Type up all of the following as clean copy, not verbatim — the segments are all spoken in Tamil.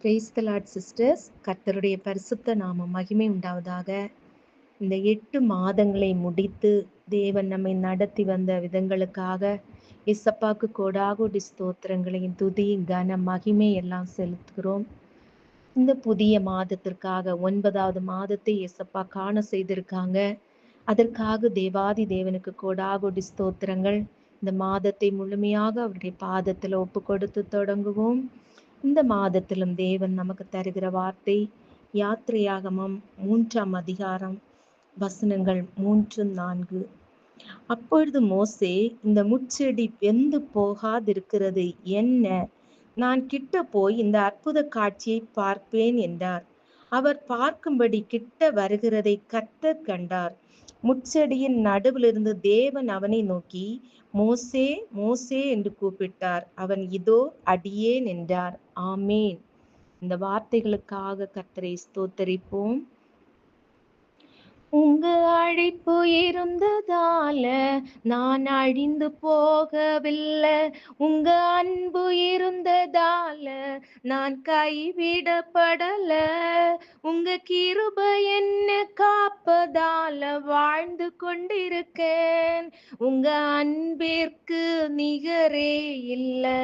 Praise the Lord sisters. கர்த்தருடைய பரிசுத்த நாமம் மகிமை உண்டாவதாக. இந்த 8 மாதங்களை முடித்து தேவன் நம்மை நடத்தி வந்த விதங்களுக்காக இசப்பாக்கு கோடாகோடி ஸ்தோத்திரங்களையும் துதி கன மகிமை எல்லாம் செலுத்துகிறோம். இந்த புதிய மாதத்திற்காக 9வது மாதத்தை இசப்பா காண செய்திருக்காங்க. அதற்காக தேவாதி தேவனுக்கு கோடாகோடி ஸ்தோத்திரங்கள். இந்த மாதத்தை முழுமையாக அவருடைய பாதத்தில் ஒப்பு கொடுத்து தொடங்குவோம். இந்த மாதத்திலும் தேவன் நமக்கு தருகிற வார்த்தை யாத்திரையாகமம் 3ஆம் அதிகாரம் வசனங்கள் 3-4. அப்பொழுது மோசே, இந்த முட்செடி வெந்து போகாதிருக்கிறது என்ன? நான் கிட்ட போய் இந்த அற்புத காட்சியை பார்ப்பேன் என்றார். அவர் பார்க்கும்படி கிட்ட வருகிறதை கர்த்தர் கண்டார். முட்செடியின் நடுவிலிருந்து தேவன் அவனை நோக்கி, மோசே மோசே என்று கூப்பிட்டார். அவன் இதோ அடியேன் என்றார். ஆமேன். இந்த வார்த்தைகளுக்காக கர்த்தரை ஸ்தோத்தரிப்போம். உங்க அழைப்பு இருந்ததால நான் அழிந்து போகவில்லை. உங்க அன்பு இருந்ததால நான் கைவிடப்படல. உங்க கிருபை என்ன காப்பதால வாழ்ந்து கொண்டிருக்கேன். உங்க அன்பிற்கு நிகரே இல்லை.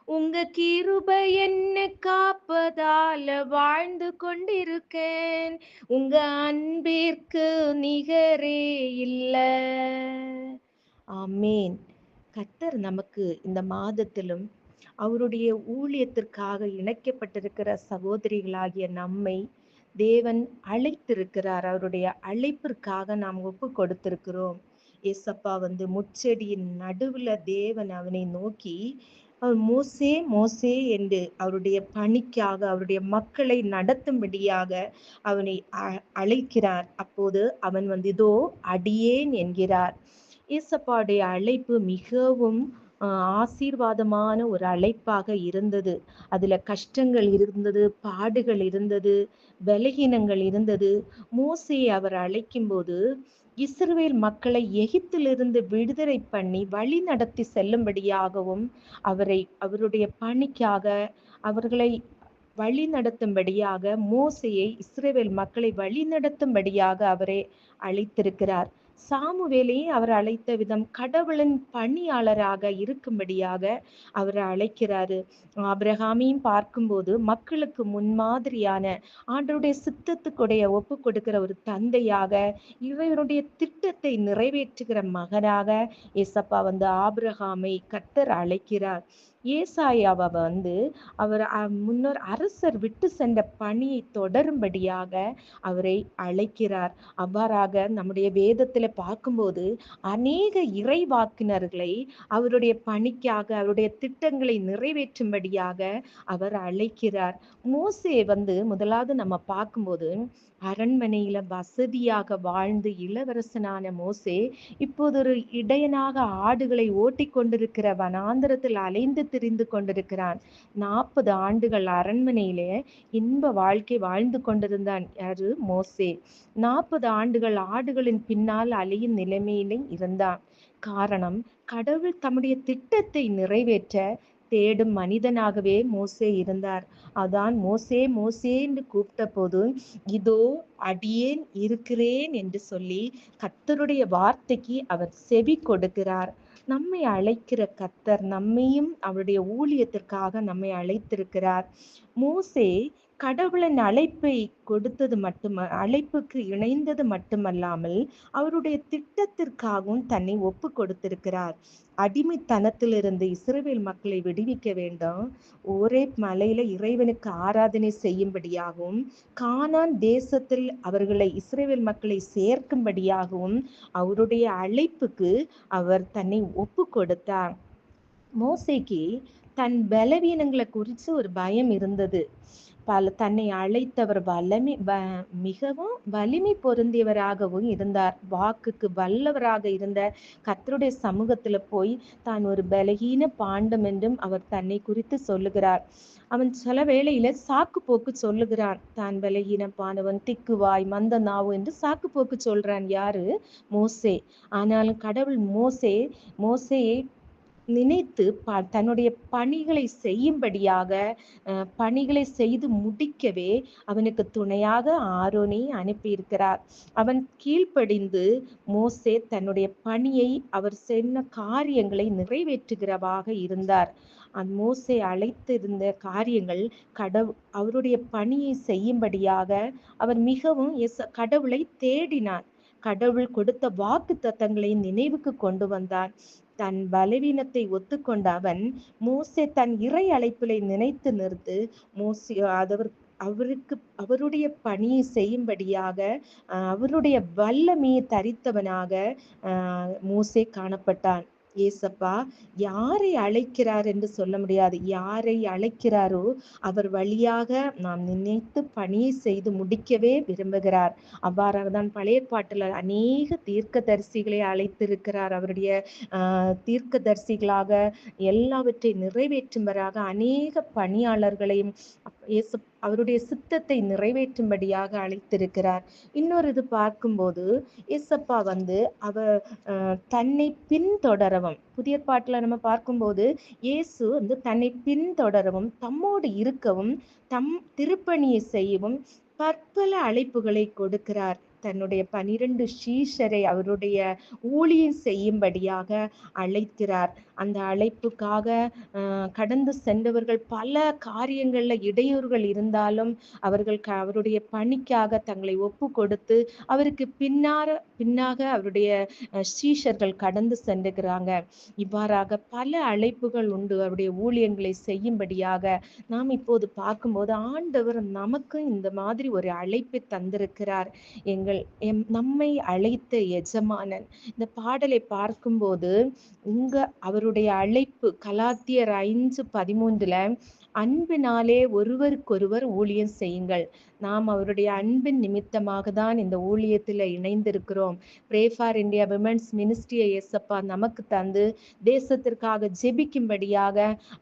உங்க கிருபை என்ன காப்பதால வாழ்ந்து கொண்டிருக்கேன். உங்க அன்பிற்கு நிகரே இல்ல. ஆமேன். கர்த்தர் நமக்கு இந்த மாதத்திலும் அவருடைய ஊழியத்திற்காக இணைக்கப்பட்டிருக்கிற சகோதரிகளாகிய நம்மை தேவன் அழைத்திருக்கிறார். அவருடைய அழைப்பிற்காக நாம் ஒப்பு கொடுத்திருக்கிறோம். ஏசப்பா முட்செடியின் நடுவுல தேவன் அவனை நோக்கி, மோசே மோசே என்று அவருடைய பணிக்காக அவருடைய மக்களை நடத்தும்படியாக அவனை அழைக்கிறார். அப்போது அவன் இதோ அடியேன் என்கிறார். ஏசப்பாவுடைய அழைப்பு மிகவும் ஆசீர்வாதமான ஒரு அழைப்பாக இருந்தது. அதுல கஷ்டங்கள் இருந்தது, பாடுகள் இருந்தது, பலகீனங்கள் இருந்தது. மோசேயை அவர் அழைக்கும் போது இஸ்ரவேல் மக்களை எகிப்திலிருந்து விடுதலை பண்ணி வழி நடத்தி செல்லும்படியாகவும் அவருடைய பணிக்காக அவர்களை வழி நடத்தும்படியாக மோசேயை இஸ்ரவேல் மக்களை வழி நடத்தும்படியாக அவரை அழைத்திருக்கிறார். சாமுவேலையும் அவர் அழைத்த விதம் கடவுளின் பணியாளராக இருக்கும்படியாக அவரை அழைக்கிறாரு. ஆபிரகாமையும் பார்க்கும்போது மக்களுக்கு முன்மாதிரியான ஆண்டவருடைய சித்தத்துக்குடைய ஒப்பு கொடுக்கிற ஒரு தந்தையாக, இவருடைய திட்டத்தை நிறைவேற்றுகிற மகனாக ஏசப்பா ஆபிரகாமை கர்த்தர் அழைக்கிறார். ஏசாயாவை அவர் முன்னர் அரசர் விட்டு சென்ற பணியை தொடரும்படியாக அவரை அழைக்கிறார். அவ்வாறாக நம்முடைய வேதத்துல பார்க்கும்போது அநேக இறைவாக்கினர்களை அவருடைய பணிக்காக அவருடைய திட்டங்களை நிறைவேற்றும்படியாக அவர் அழைக்கிறார். மோசே முதலாவது நம்ம பார்க்கும்போது அரண்மனையில வசதியாக வாழ்ந்து இளவரசனான மோசே இப்போது ஒரு இடையனாக ஆடுகளை ஓட்டி கொண்டிருக்கிற வனாந்தரத்தில் அலைந்து திரிந்து கொண்டிருக்கிறான். 40 ஆண்டுகள் அரண்மனையிலே இன்ப வாழ்க்கை வாழ்ந்து கொண்டிருந்தான். யாரு? மோசே. 40 ஆண்டுகள் ஆடுகளின் பின்னால் அலையும் நிலைமையிலே இருந்தான். காரணம், கடவுள் தம்முடைய திட்டத்தை நிறைவேற்ற தேடும் மனிதனாகவே மோசே இருந்தார். அதான் மோசே மோசே என்று கூப்பிட்ட போது, இதோ அடியேன் இருக்கிறேன் என்று சொல்லி கர்த்தருடைய வார்த்தைக்கு அவர் செவி கொடுக்கிறார். நம்மை அழைக்கிற கர்த்தர் நம்மையும் அவருடைய ஊழியத்திற்காக நம்மை அழைத்திருக்கிறார். மோசே கடவுளின் அழைப்பை கொடுத்தது அழைப்புக்கு இணைந்தது மட்டுமல்லாமல் அவருடைய திட்டத்திற்காகவும் தன்னை ஒப்பு கொடுத்திருக்கிறார். அடிமைத்தனத்திலிருந்து இஸ்ரவேல் மக்களை விடுவிக்க வேண்டும். ஓரேப் மலையில இறைவனுக்கு ஆராதனை செய்யும்படியாகவும், கானான் தேசத்தில் அவர்களை இஸ்ரவேல் மக்களை சேர்க்கும்படியாகவும் அவருடைய அழைப்புக்கு அவர் தன்னை ஒப்பு கொடுத்தார். மோசேக்கு தன் பலவீனங்களை குறித்து ஒரு பயம் இருந்தது. தன்னை அழைத்தவர் மிகவும் வலிமை பொருந்தியவராகவும் இருந்தார். வாக்குக்கு வல்லவராக இருந்த கர்த்தருடைய சமூகத்துல போய் தான் ஒரு பலகீன பாண்டம் என்றும் அவர் தன்னை குறித்து சொல்லுகிறார். அவன் சில வேளையில சாக்கு போக்கு சொல்லுகிறான். தான் பலகீனப்பானவன், திக்குவாய், மந்த நாவு என்று சாக்கு போக்கு சொல்றான். யாரு? மோசே. ஆனாலும் கடவுள் மோசேயை நினைத்து தன்னுடைய பணிகளை செய்யும்படியாக பணிகளை செய்து முடிக்கவே அவனுக்கு துணையாக ஆரோனை அனுப்பியிருக்கிறார். அவன் கீழ்ப்படிந்து மோசே தன்னுடைய பணியை அவர் சொன்ன காரியங்களை நிறைவேற்றுகிறவாக இருந்தார். அந்த மோசே அழைத்திருந்த காரியங்கள் அவருடைய பணியை செய்யும்படியாக அவர் மிகவும் கடவுளை தேடினார். கடவுள் கொடுத்த வாக்கு தத்தங்களை நினைவுக்கு கொண்டு வந்தான். தன் பலவீனத்தை ஒத்துக்கொண்ட அவன் மோசே தன் இறை அழைப்பிலை நினைத்து நிறுத்து மோசே அவருக்கு அவருடைய பணியை செய்யும்படியாக அவருடைய வல்லமையை தரித்தவனாக மோசே காணப்பட்டான். ஏசப்பா யாரை அழைக்கிறார் என்று சொல்ல முடியாது. யாரை அழைக்கிறாரோ அவர் வழியாக நாம் நினைத்து பணியை செய்து முடிக்கவே விரும்புகிறார். அவ்வாறாக தான் பழைய பாட்டுல அநேக தீர்க்க தரிசிகளை அழைத்திருக்கிறார். அவருடைய தீர்க்க தரிசிகளாக எல்லாவற்றை நிறைவேற்றும்பராக அநேக பணியாளர்களையும் அவருடைய சித்தத்தை நிறைவேற்றும்படியாக அழைத்திருக்கிறார். இன்னொரு இது பார்க்கும்போது ஏசப்பா அவர் தன்னை பின்தொடரவும், புதிய பாட்டுல நம்ம பார்க்கும்போது இயேசு தன்னை பின்தொடரவும், தம்மோடு இருக்கவும், தம் திருப்பணியை செய்யவும் பற்பல அழைப்புகளை கொடுக்கிறார். தன்னுடைய 12 சீஷரை அவருடைய ஊழியம் செய்யும்படியாக அழைக்கிறார். அந்த அழைப்புக்காக கடந்து சென்றவர்கள் பல காரியங்கள்ல இடையூறுகள் இருந்தாலும் அவர்கள் அவருடைய பணிக்காக தங்களை ஒப்பு கொடுத்து அவருக்கு பின்னாக அவருடைய சீஷர்கள் கடந்து சென்றுகிறாங்க. இவ்வாறாக பல அழைப்புகள் உண்டு அவருடைய ஊழியங்களை செய்யும்படியாக. நாம் இப்போது பார்க்கும்போது ஆண்டவர் நமக்கு இந்த மாதிரி ஒரு அழைப்பை தந்திருக்கிறார். நம்மை அழைத்த எஜமானன். இந்த பாடலை பார்க்கும்போது அவருடைய அழைப்பு கலாத்தியர் 5:13 அன்பினாலே ஒருவருக்கொருவர் ஊழியம் செய்யுங்கள். நாம் அவருடைய அன்பின் நிமித்தமாக தான் இந்த ஊழியத்தில் இணைந்திருக்கிறோம். ப்ரே ஃபார் இந்தியா விமென்ஸ் மினிஸ்ட்ரியை ஏசப்பா நமக்கு தந்து தேசத்திற்காக ஜெபிக்கும்படியாக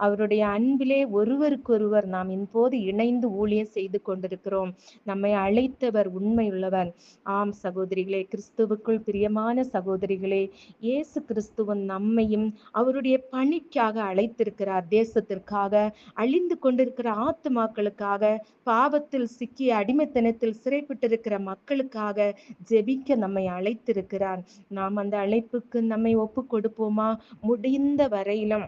அவருடைய அன்பிலே ஒருவருக்கொருவர் நாம் இப்போது இணைந்து ஊழியம் செய்து கொண்டிருக்கிறோம். நம்மை அழைத்தவர் உண்மையுள்ளவர். ஆம் சகோதரிகளே, கிறிஸ்துவுக்குள் பிரியமான சகோதரிகளே, இயேசு கிறிஸ்துவன் நம்மையும் அவருடைய பணிக்காக அழைத்திருக்கிறார். தேசத்திற்காக, அழிந்து கொண்டிருக்கிற ஆத்துமாக்களுக்காக, பாவத்தில் சிக்கிய அடிமைத்தனத்தில் சிறைப்பட்டிருக்கிற மக்களுக்காக ஜெபிக்க நம்மை அழைத்திருக்கிறார். நாம் அந்த அழைப்புக்கு நம்மை ஒப்பு கொடுப்போமா? முடிந்த வரையிலும்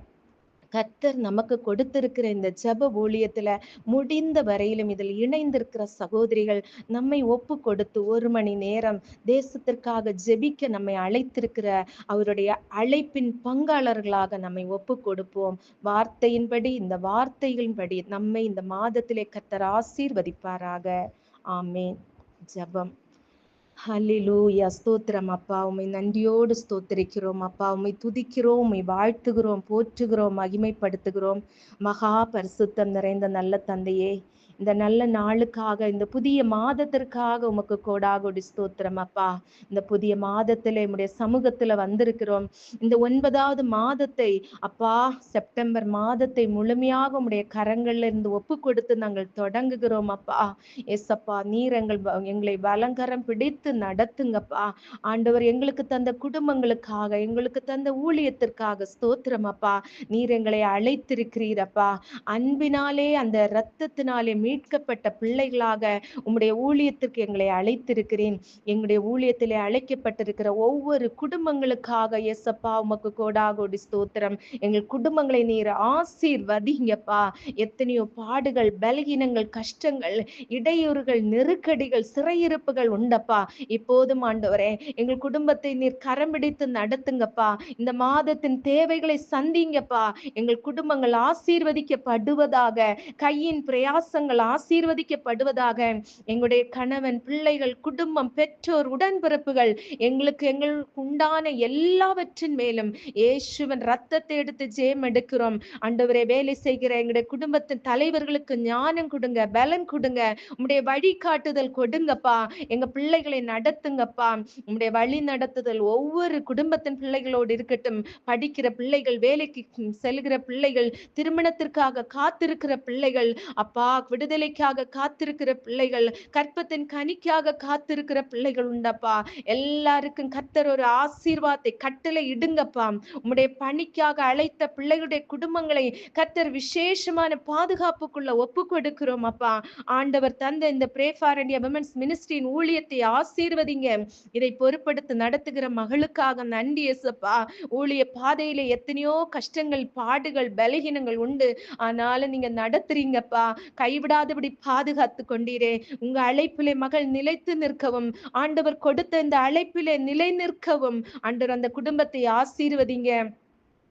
கர்த்தர் நமக்கு கொடுத்திருக்கிற இந்த ஜெப ஊழியத்துல முடிந்த வரையிலும் இதில் இணைந்திருக்கிற சகோதரிகள் நம்மை ஒப்பு கொடுத்து 1 மணி நேரம் தேசத்திற்காக ஜெபிக்க நம்மை அழைத்திருக்கிற அவருடைய அழைப்பின் பங்காளர்களாக நம்மை ஒப்பு கொடுப்போம். வார்த்தையின்படி, இந்த வார்த்தைகளின்படி நம்மை இந்த மாதத்திலே கர்த்தர் ஆசீர்வதிப்பாராக. ஆமேன். ஜெபம். ஹல்லேலூயா. ஸ்தோத்திரம் அப்பா, உம்மை நன்றியோடு ஸ்தோத்திரிக்கிறோம் அப்பா. உம்மை துதிக்கிறோம், உம்மை வாழ்த்துகிறோம், போற்றுகிறோம், மகிமைப்படுத்துகிறோம். மகா பரிசுத்தம் நிறைந்த நல்ல தந்தையே, இந்த நல்ல நாளுக்காக, இந்த புதிய மாதத்திற்காக உமக்கு கோடாகோடி ஸ்தோத்திரம் அப்பா. இந்த புதிய மாதத்துல உம்முடைய சமூகத்துல வந்திருக்கிறோம். இந்த 9வது மாதத்தை அப்பா, செப்டம்பர் மாதத்தை முழுமையாக உம்முடைய கரங்கள்ல இருந்து ஒப்பு கொடுத்து நாங்கள் தொடங்குகிறோம் அப்பா. ஏசப்பா, நீர் எங்களை வலங்கரம் பிடித்து நடத்துங்கப்பா. ஆண்டவர், எங்களுக்கு தந்த குடும்பங்களுக்காக, எங்களுக்கு தந்த ஊழியத்திற்காக ஸ்தோத்திரம் அப்பா. நீர் எங்களை அழைத்திருக்கிறீரப்பா. அன்பினாலே, அந்த இரத்தத்தினாலே மீட்கப்பட்ட பிள்ளைகளாக உம்முடைய ஊழியத்திற்கு எங்களை அழைத்திருக்கிறேன். எங்களுடைய ஊழியத்திலே அழைக்கப்பட்டிருக்கிற ஒவ்வொரு குடும்பங்களுக்காக ஏசப்பா உமக்கு கோடாகோடி ஸ்தோத்திரம். எங்கள் குடும்பங்களை நீர் ஆசீர்வதிங்கப்பா. எத்தனையோ பாடுகள், பலகீனங்கள், கஷ்டங்கள், இடையூறுகள், நெருக்கடிகள், சிறையிருப்புகள் உண்டப்பா. இப்போதும் ஆண்டவரே, எங்கள் குடும்பத்தை நீர் கரம் பிடித்து நடத்துங்கப்பா. இந்த மாதத்தின் தேவைகளை சந்திங்கப்பா. எங்கள் குடும்பங்கள் ஆசீர்வதிக்கப்படுவதாக, கையின் பிரயாசங்கள் ஆசீர்வதிக்கப்படுவதாக. எங்களுடைய கணவன், பிள்ளைகள், குடும்பம், பெற்றோர், உடன்பிறப்புகள், எங்களுக்கு உண்டான எல்லாவற்றின் மேலும் இயேசுவின் ரத்தத்தை எடுத்து ஜெயம் எடுக்கிறோம். ஆண்டவரே, வேலை செய்கிற எங்களுடைய குடும்பத்தின் தலைவர்களுக்கு ஞானம் கொடுங்க, பலன் கொடுங்க, உம்முடைய வழிகாட்டுதல் கொடுங்கப்பா. எங்க பிள்ளைகளை நடத்துங்கப்பா. உம்முடைய வழி நடத்துதல் ஒவ்வொரு குடும்பத்தின் பிள்ளைகளோடு இருக்கட்டும். படிக்கிற பிள்ளைகள், வேலைக்கு செல்கிற பிள்ளைகள், திருமணத்திற்காக காத்திருக்கிற பிள்ளைகள், அப்பா விடுதலைக்காக காத்திருக்கிற பிள்ளைகள், கற்பத்தின் கனிக்காக காத்திருக்கிற பிள்ளைகள் உண்டப்பா. எல்லாருக்கும் கர்த்தர் ஒரு ஆசீர்வாதத்தை கட்டளை இடுங்கப்பா. உம்முடைய பணிக்காக அழைத்த பிள்ளைகளுடைய குடும்பங்களை கர்த்தர் விசேஷமான பாதுகாப்புக்குள்ள ஒப்பு கொடுக்கிறோம் அப்பா. ஆண்டவர் தந்த இந்த பிரே ஃபார் இந்தியா விமென்ஸ் மினிஸ்ட்ரியின் ஊழியத்தை ஆசீர்வதிங்க. இதை பொறுப்படுத்தி நடத்துகிற மகளுக்காக நன்றி இயேசப்பா. ஊழிய பாதையில எத்தனையோ கஷ்டங்கள், பாடுகள், பலகீனங்கள் உண்டு. ஆனாலும் நீங்க நடத்துறீங்கப்பா. கைவிடாதபடி பாதுகாத்து கொண்டீரே. உங்க அழைப்பிலே மகள் நிலைத்து நிற்கவும், ஆண்டவர் கொடுத்த இந்த அழைப்பிலே நிலை நிற்கவும் ஆண்டவர் அந்த குடும்பத்தை ஆசீர்வதிங்க.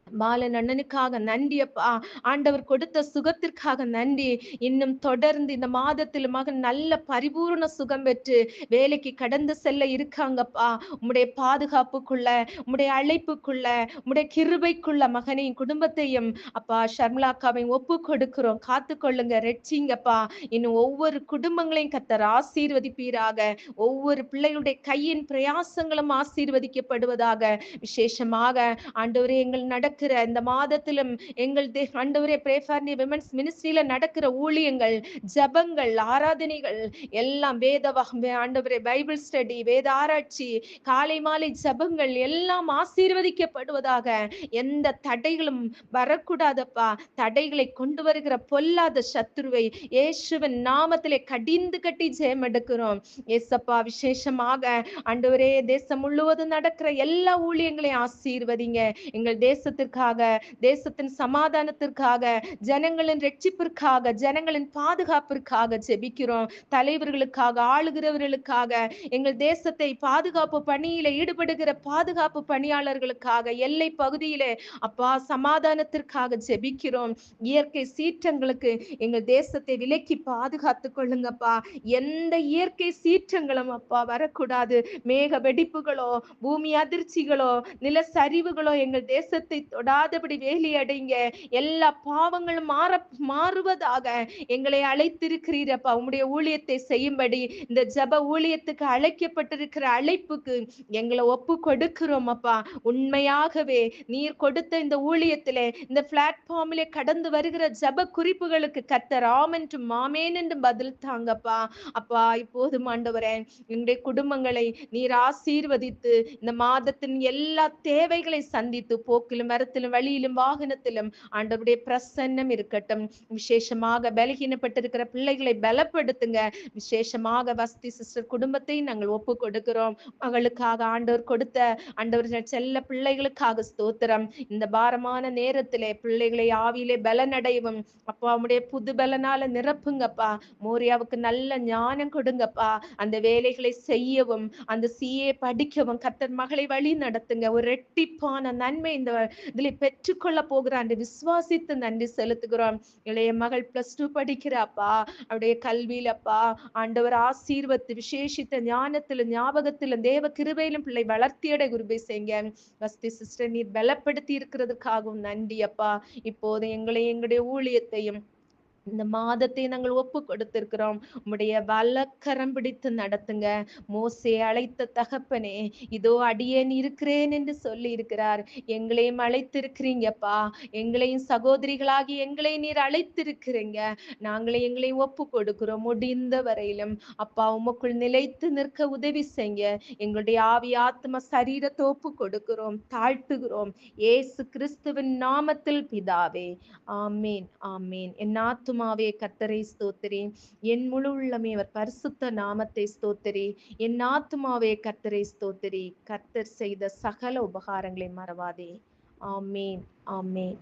பாலன் அண்ணனுக்காக நன்றி அப்பா. ஆண்டவர் கொடுத்த சுகத்திற்காக நன்றி. இன்னும் தொடர்ந்து இந்த மாதத்தில் மகன் நல்ல பரிபூர்ண சுகம் பெற்று வேலைக்கு கடந்து செல்ல இருக்காங்கப்பா. உம்முடைய பாதுகாப்புக்குள்ள, உம்முடைய அழைப்புக்குள்ள, உம்முடைய கிருபைக்குள்ள மகனையும் குடும்பத்தையும் அப்பா ஷர்மிளாக்காவையும் ஒப்பு கொடுக்கிறோம். காத்து கொள்ளுங்க, ரெட்சிங்கப்பா. இன்னும் ஒவ்வொரு குடும்பங்களையும் கர்த்தர் ஆசீர்வதிப்பீராக. ஒவ்வொரு பிள்ளைகளுடைய கையின் பிரயாசங்களும் ஆசீர்வதிக்கப்படுவதாக. விசேஷமாக ஆண்டவரே எங்கள் நடக்கிற இந்த மாதத்திலும் எங்கள் ஆண்டவரே பிரே ஃபார் தி விமென்ஸ் மினிஸ்ட்ரியில நடக்கிற ஊழியங்கள், ஜபங்கள், ஆராதனைகள் எல்லாம் ஆண்டவரே பைபிள் ஸ்டடி, வேத ஆராய்ச்சி, காலை மாலை ஜபங்கள் எல்லாம் ஆசீர்வதிக்கப்படுவதாக. எந்த தடைகளும் வரக்கூடாதப்பா. தடைகளை கொண்டு வருகிற பொல்லாத சத்துருவை இயேசுவின் நாமத்திலே கடிந்து கட்டி ஜெயம் எடுக்கிறோம். ஏசப்பா விசேஷமாக ஆண்டவரே தேசம் முழுவதும் நடக்கிற எல்லா ஊழியங்களையும் ஆசீர்வதிங்க. எங்கள் தேசத்திற்காக, தேசத்தின் சமாதானத்திற்காக, ஜனங்களின் ரட்சிப்பிற்காக, ஜனங்களின் பாதுகாப்பிற்காக ஜெபிக்கிறோம். தலைவர்களுக்காக, ஆளுகிறவர்களுக்காக, எங்கள் தேசத்தை பாதுகாப்பு பணியில ஈடுபடுகிற பாதுகாப்பு பணியாளர்களுக்காக, எல்லை பகுதியிலே அப்பா சமாதானத்திற்காக ஜெபிக்கிறோம். இயற்கை சீற்றங்களுக்கு எங்கள் தேசத்தை விலக்கி பாதுகாத்துக் கொள்ளுங்கப்பா. எந்த இயற்கை சீற்றங்களும் அப்பா வரக்கூடாது. மேக வெடிப்புகளோ, பூமி அதிர்ச்சிகளோ, நில சரிவுகளோ எங்கள் தேசத்தை தொடாதபடி வேலி அடைங்க. எல்லா பாவங்களும் மாறுவதாக எங்களை அழைத்திருக்கிறீரப்பா. உம்முடைய ஊழியத்தை செய்யும்படி இந்த ஜப ஊழியத்துக்கு அழைக்கப்பட்டிருக்கிற அழைப்புக்கு எங்களை ஒப்பு கொடுக்கிறோம் அப்பா. உண்மையாகவே நீர் கொடுத்த இந்த ஊழியத்திலே, இந்த பிளாட்ஃபார்மிலே கடந்து வருகிற ஜப குறிப்புகளுக்கு கர்த்தர் ஆம் என்றும் ஆமேன் என்றும் பதில் தாங்கப்பா. அப்பா இப்போதும் ஆண்டவரே எங்களுடைய குடும்பங்களை நீர் ஆசீர்வதித்து இந்த மாதத்தின் எல்லா தேவைகளை சந்தித்து போக்கிலும் வரத்திலும் வழியிலும் வாகனத்திலும் ஆண்டவருடைய பிரசன்னம் இருக்கட்டும். விசேஷமாக பலகீனப்பட்டிருக்கிற பிள்ளைகளை பலப்படுத்துங்க. விசேஷமாக வஸ்தி சிஸ்டர் குடும்பத்தை நாங்கள் ஒப்பு கொடுக்கிறோம். மகளுக்காக ஆண்டவர் கொடுத்த ஆண்டவர் செல்ல பிள்ளைகளுக்காக ஸ்தோத்திரம். இந்த பாரமான நேரத்திலே பிள்ளைகளை ஆவியிலே பலனடையவும் அப்பா உம்முடைய புது பலனால நிரப்புங்கப்பா. மோரியாவுக்கு நல்ல ஞானம் கொடுங்கப்பா. அந்த வேலைகளை செய்யவும், அந்த சிஏ படிக்கவும் கர்த்தர் மகளை வழி நடத்துங்க. ஒரு இரட்டிப்பான நன்மை இந்த இதுல பெற்றுக்கொள்ள போகிறான் விசுவாசித்து நன்றி செலுத்துகிறோம். இளைய மகள் +2 படிக்கிறாப்பா. அவருடைய கல்வியிலப்பா ஆண்டவர் ஆசீர்வத்து விசேஷித்த ஞானத்திலும் ஞாபகத்திலும் தேவ கிருபையிலும் பிள்ளை வளர்த்தியடை கிருபை செய்யுங்க. வஸ்தி சிஸ்டர் நீர் பலப்படுத்தி இருக்கிறதுக்காகவும் நன்றி அப்பா. இப்போது எங்களுடைய ஊழியத்தையும் இந்த மாதத்தை நாங்கள் ஒப்பு கொடுத்திருக்கிறோம். உம்முடைய வலக்கரம் பிடித்து நடத்துங்க. மோசே அழைத்த தகப்பனே, இதோ அடியேன் இருக்கிறேன் என்று சொல்லி இருக்கிறார். எங்களையும் அழைத்திருக்கிறீங்கப்பா. எங்களையும் சகோதரிகளாகி எங்களை நீர் அழைத்திருக்கிறீங்க. நாங்களே எங்களையும் ஒப்பு கொடுக்கிறோம். முடிந்த வரையிலும் அப்பா உமக்குள் நிலைத்து நிற்க உதவி செய்ய எங்களுடைய ஆவி ஆத்ம சரீரத்தை ஒப்பு கொடுக்கிறோம், தாழ்த்துகிறோம். இயேசு கிறிஸ்துவின் நாமத்தில் பிதாவே, ஆமேன் ஆமேன். என் ஆத்துமாவே கர்த்தரை ஸ்தோத்திரி, என் முழு உள்ளமே அவர் பரிசுத்த நாமத்தை ஸ்தோத்திரி. என் ஆத்துமாவே கர்த்தரை ஸ்தோத்திரி, கர்த்தர் செய்த சகல உபகாரங்களை மறவாதே. ஆமேன் ஆமேன்.